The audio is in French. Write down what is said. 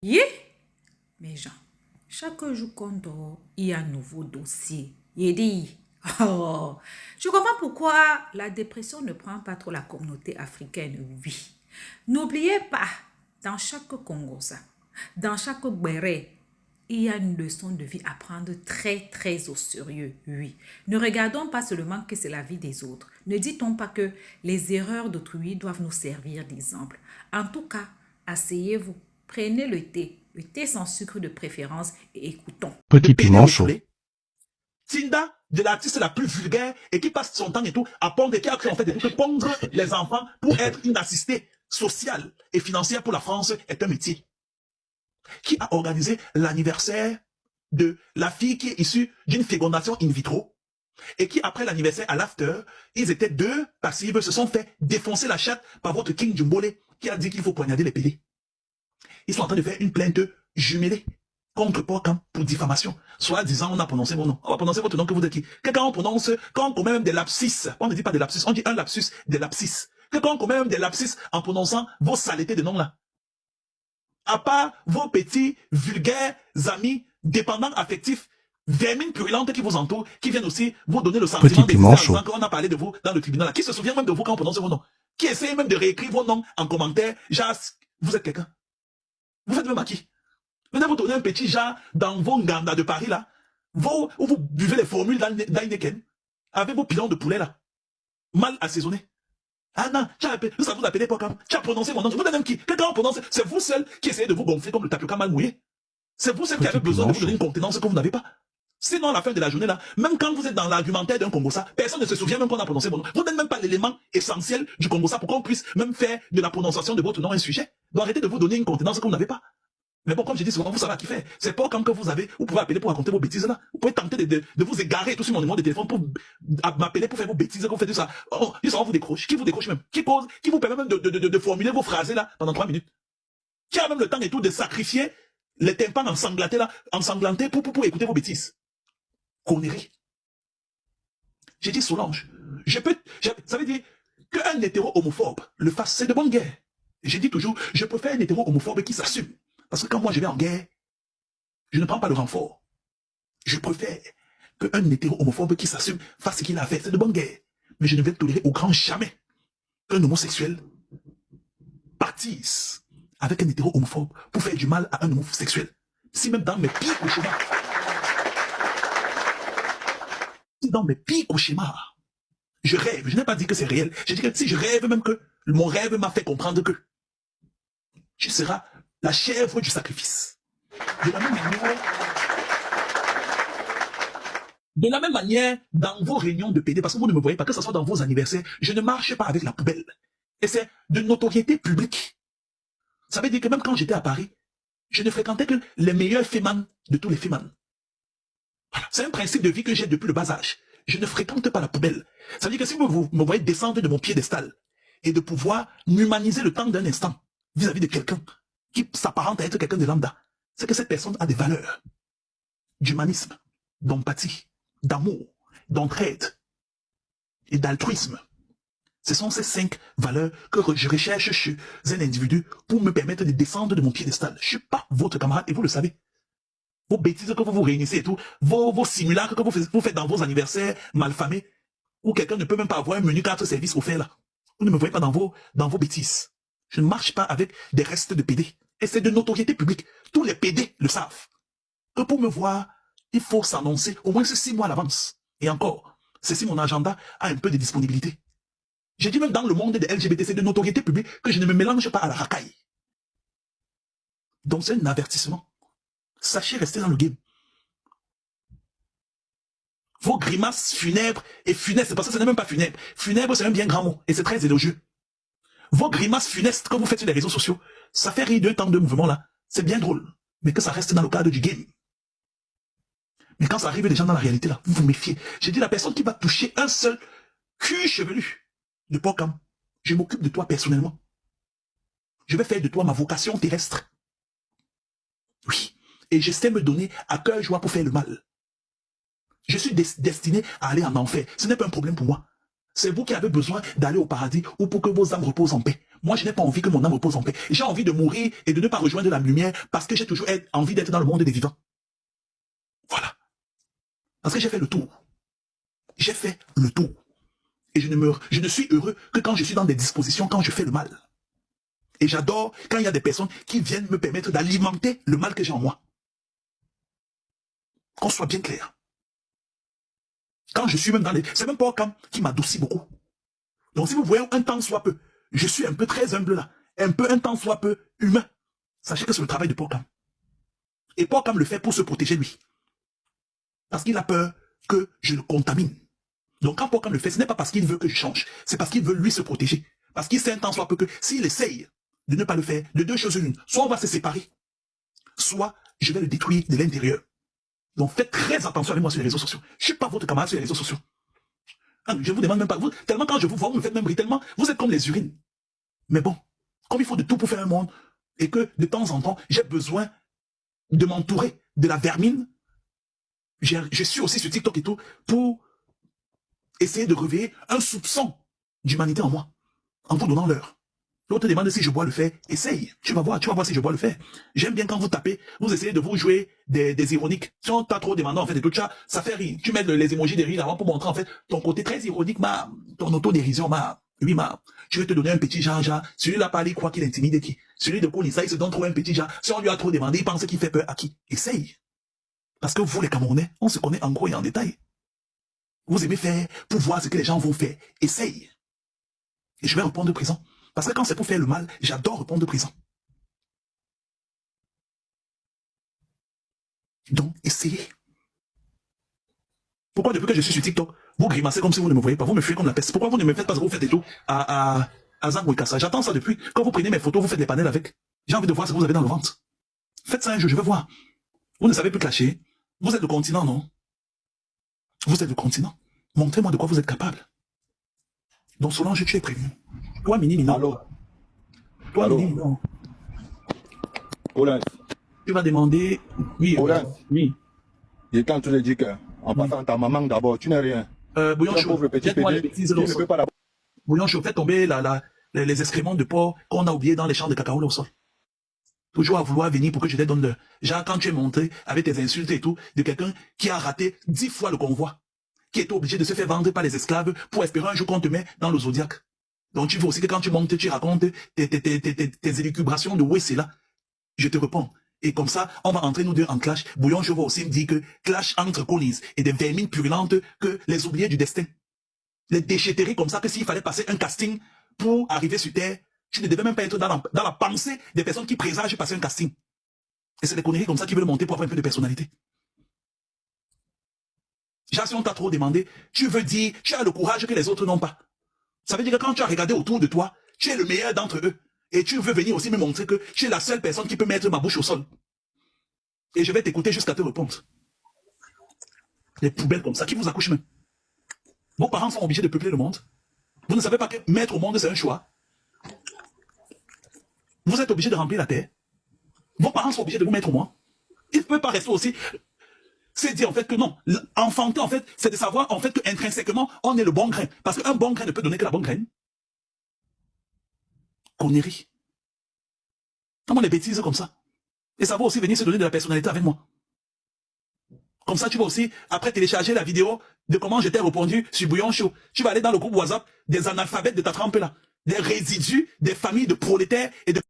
Yeah, mes gens, chaque jour qu'on dort, il y a un nouveau dossier. Il dit, oh, je comprends pourquoi la dépression ne prend pas trop la communauté africaine, oui. N'oubliez pas, dans chaque Congosa, dans chaque Béré, il y a une leçon de vie à prendre très, très au sérieux, oui. Ne regardons pas seulement que c'est la vie des autres. Ne dit-on pas que les erreurs d'autrui doivent nous servir d'exemple. En tout cas, asseyez-vous, prenez le thé sans sucre de préférence et écoutons. Petit piment chaud. Tinda, de l'artiste la plus vulgaire et qui passe son temps et tout à pondre et qui a créé en fait des trucs pondre les enfants pour être une assistée sociale et financière pour la France est un métier. Qui a organisé l'anniversaire de la fille qui est issue d'une fécondation in vitro et qui, après l'anniversaire à l'after, ils étaient deux passives, se sont fait défoncer la chatte par votre King Djumbole qui a dit qu'il faut poignarder les PD. Ils sont en train de faire une plainte jumelée contre Port-Camp pour diffamation. Soit disant, on a prononcé mon nom. On va prononcer votre nom que vous êtes qui. Que quand on prononce, quand on commet même des lapsus, on ne dit pas des lapsus, on dit un lapsus, des lapsus. Que quand on commet même des lapsus en prononçant vos saletés de noms là. À part vos petits, vulgaires amis, dépendants affectifs, vermines purulentes qui vous entourent, qui viennent aussi vous donner le sentiment d'exister qu'on a parlé de vous dans le tribunal là. Qui se souvient même de vous quand on prononce vos noms? Qui essaye même de réécrire vos noms en commentaire, genre, vous êtes quelqu'un. Vous faites même à qui? Venez vous donner un petit genre dans vos Nganda de Paris là, où vous buvez les formules d'Heineken, avec vos pilons de poulet là, mal assaisonnés. Ah non, ça vous appelez pas comme, tu as prononcé mon nom, vous êtes même qui? Quelqu'un on prononce, c'est vous seul qui essayez de vous gonfler comme le tapioca mal mouillé. C'est vous seul qui avez besoin de vous donner une contenance que vous n'avez pas. Sinon, à la fin de la journée là, même quand vous êtes dans l'argumentaire d'un Congossa, personne ne se souvient même qu'on a prononcé mon nom. Vous n'êtes même pas l'élément essentiel du Congossa pour qu'on puisse même faire de la prononciation de votre nom un sujet. Donc arrêtez de vous donner une contenance que vous n'avez pas. Mais bon, comme je dis souvent, vous savez à qui faire. C'est pas quand que vous avez, vous pouvez appeler pour raconter vos bêtises là. Vous pouvez tenter de vous égarer tout sur mon numéro de téléphone pour m'appeler pour faire vos bêtises, que vous faites tout ça. Oh, ils vous décroche. Qui vous décroche même? Qui pose, qui vous permet même de formuler vos phrases là pendant 3 minutes? Qui a même le temps et tout de sacrifier les tympans ensanglantés pour écouter vos bêtises? Connerie. J'ai dit Solange. Ça veut dire qu'un hétéro homophobe le fasse, c'est de bonne guerre. J'ai dit toujours, je préfère un hétéro homophobe qui s'assume. Parce que quand moi je vais en guerre, je ne prends pas le renfort. Je préfère qu'un hétéro homophobe qui s'assume fasse ce qu'il a fait. C'est de bonne guerre. Mais je ne vais tolérer au grand jamais qu'un homosexuel partisse avec un hétéro homophobe pour faire du mal à un homosexuel. Si même dans mes pires cauchemars, je rêve, je n'ai pas dit que c'est réel. J'ai dit que si je rêve même que mon rêve m'a fait comprendre que tu seras la chèvre du sacrifice. De la même manière, dans vos réunions de PD, parce que vous ne me voyez pas, que ce soit dans vos anniversaires, je ne marche pas avec la poubelle. Et c'est de notoriété publique. Ça veut dire que même quand j'étais à Paris, je ne fréquentais que les meilleurs fémans de tous les fémans. Voilà. C'est un principe de vie que j'ai depuis le bas âge. Je ne fréquente pas la poubelle. Ça veut dire que si vous me voyez descendre de mon piédestal et de pouvoir m'humaniser le temps d'un instant vis-à-vis de quelqu'un qui s'apparente à être quelqu'un de lambda, c'est que cette personne a des valeurs d'humanisme, d'empathie, d'amour, d'entraide et d'altruisme. Ce sont ces 5 valeurs que je recherche chez un individu pour me permettre de descendre de mon piédestal. Je ne suis pas votre camarade et vous le savez. Vos bêtises que vous vous réunissez et tout, vos simulacres que vous faites dans vos anniversaires malfamés, où quelqu'un ne peut même pas avoir un menu 4 services offerts là. Vous ne me voyez pas dans vos bêtises. Je ne marche pas avec des restes de PD. Et c'est de notoriété publique. Tous les PD le savent. Que pour me voir, il faut s'annoncer au moins 6 mois à l'avance. Et encore, c'est si mon agenda a un peu de disponibilité. J'ai dit même dans le monde des LGBT, c'est de notoriété publique que je ne me mélange pas à la racaille. Donc c'est un avertissement. Sachez rester dans le game. Vos grimaces funèbres et funestes, parce que ce n'est même pas funèbre. Funèbre, c'est un bien grand mot, et c'est très élogieux. Vos grimaces funestes que vous faites sur les réseaux sociaux, ça fait rire d'un temps de mouvement là. C'est bien drôle, mais que ça reste dans le cadre du game. Mais quand ça arrive les gens dans la réalité là, vous vous méfiez. J'ai dit la personne qui va toucher un seul cul chevelu de Port-Camp, je m'occupe de toi personnellement. Je vais faire de toi ma vocation terrestre. Oui. Et je sais me donner à cœur joie pour faire le mal. Je suis destiné à aller en enfer. Ce n'est pas un problème pour moi. C'est vous qui avez besoin d'aller au paradis ou pour que vos âmes reposent en paix. Moi, je n'ai pas envie que mon âme repose en paix. J'ai envie de mourir et de ne pas rejoindre la lumière parce que j'ai toujours envie d'être dans le monde des vivants. Voilà. Parce que j'ai fait le tour. J'ai fait le tour. Et je ne suis heureux que quand je suis dans des dispositions, quand je fais le mal. Et j'adore quand il y a des personnes qui viennent me permettre d'alimenter le mal que j'ai en moi. Qu'on soit bien clair. Quand je suis même dans les... C'est même pas Cam qui m'adoucit beaucoup. Donc si vous voyez un temps soit peu, je suis un peu très humble là, un temps soit peu humain. Sachez que c'est le travail de Paul Cam. Et Paul Cam le fait pour se protéger lui. Parce qu'il a peur que je le contamine. Donc quand Paul Cam le fait, ce n'est pas parce qu'il veut que je change, c'est parce qu'il veut lui se protéger. Parce qu'il sait un temps soit peu que s'il essaye de ne pas le faire, de deux choses l'une, soit on va se séparer, soit je vais le détruire de l'intérieur. Donc faites très attention avec moi sur les réseaux sociaux. Je ne suis pas votre camarade sur les réseaux sociaux. Je vous demande même pas, vous, tellement quand je vous vois, vous me faites même rire, tellement vous êtes comme les urines. Mais bon, comme il faut de tout pour faire un monde, et que de temps en temps, j'ai besoin de m'entourer de la vermine, je suis aussi sur TikTok et tout, pour essayer de réveiller un soupçon d'humanité en moi, en vous donnant l'heure. L'autre demande si je bois le fer, essaye, tu vas voir si je bois le fer. J'aime bien quand vous tapez, vous essayez de vous jouer des ironiques. Si on t'a trop demandé en fait et tout ça, ça fait rire. Tu mets les émojis de rire avant pour montrer en fait ton côté très ironique, ton autodérision, oui, je vais te donner un petit genre, celui-là parle, il croit qu'il intimide qui? Celui de Kolissa, il se donne trop un petit genre. Si on lui a trop demandé, il pense qu'il fait peur à qui? Essaye. Parce que vous les Camerounais, on se connaît en gros et en détail. Vous aimez faire pour voir ce que les gens vont faire. Essaye. Et je vais répondre présent. Parce que quand c'est pour faire le mal, j'adore répondre présent. Donc, essayez. Pourquoi depuis que je suis sur TikTok, vous grimacez comme si vous ne me voyez pas, vous me fuyez comme la peste? Pourquoi vous ne me faites pas ce que vous faites et tout à Zangouikassa? J'attends ça depuis. Quand vous prenez mes photos, vous faites les panels avec. J'ai envie de voir ce que vous avez dans le ventre. Faites ça un jour, je veux voir. Vous ne savez plus clasher. Vous êtes le continent, non? Vous êtes le continent. Montrez-moi de quoi vous êtes capable. Donc Solange, tu es prévenu. Toi, Mini, non. Allô? Toi, Allô? Mini, non. Olens, Tu vas demander... Oui, Olens, oui. j'étais en train de dire qu'en passant ta maman d'abord, tu n'es rien. Bouillon Tu es un chaud. pauvre petit Jette-moi les pédé. bêtises Tu là au ne peux sol. pas d'abord. Bouillon chaud, fais tomber les excréments de porc qu'on a oubliés dans les champs de cacao là au sol. Toujours à vouloir venir pour que je te donne le... Genre, quand tu es monté avec tes insultes et tout, de quelqu'un qui a raté 10 fois le convoi, qui est obligé de se faire vendre par les esclaves pour espérer un jour qu'on te met dans le zodiaque. Donc tu veux aussi que quand tu montes, tu racontes tes élucubrations de ouais, c'est là. Je te réponds. Et comme ça, on va entrer nous deux en clash. Bouillon, je vais aussi me dire que clash entre Collins et des vermines purulentes que les oubliés du destin. Les déchetteries comme ça que s'il fallait passer un casting pour arriver sur Terre, tu ne devais même pas être dans la pensée des personnes qui présagent passer un casting. Et c'est des conneries comme ça qui veulent monter pour avoir un peu de personnalité. Genre, si on t'a trop demandé, tu veux dire, tu as le courage que les autres n'ont pas. Ça veut dire que quand tu as regardé autour de toi, tu es le meilleur d'entre eux. Et tu veux venir aussi me montrer que tu es la seule personne qui peut mettre ma bouche au sol. Et je vais t'écouter jusqu'à te répondre. Les poubelles comme ça, qui vous accouchent même. Vos parents sont obligés de peupler le monde. Vous ne savez pas que mettre au monde, c'est un choix. Vous êtes obligés de remplir la terre. Vos parents sont obligés de vous mettre au monde. Ils ne peuvent pas rester aussi... C'est dire en fait que non, enfanter en fait, c'est de savoir en fait que intrinsèquement, on est le bon grain. Parce qu'un bon grain ne peut donner que la bonne graine. Connerie. Comment les bêtises comme ça. Et ça va aussi venir se donner de la personnalité avec moi. Comme ça, tu vas aussi, après télécharger la vidéo de comment je t'ai répondu sur Bouillon Chaud. Tu vas aller dans le groupe WhatsApp des analphabètes de ta trempe là. Des résidus, des familles de prolétaires et de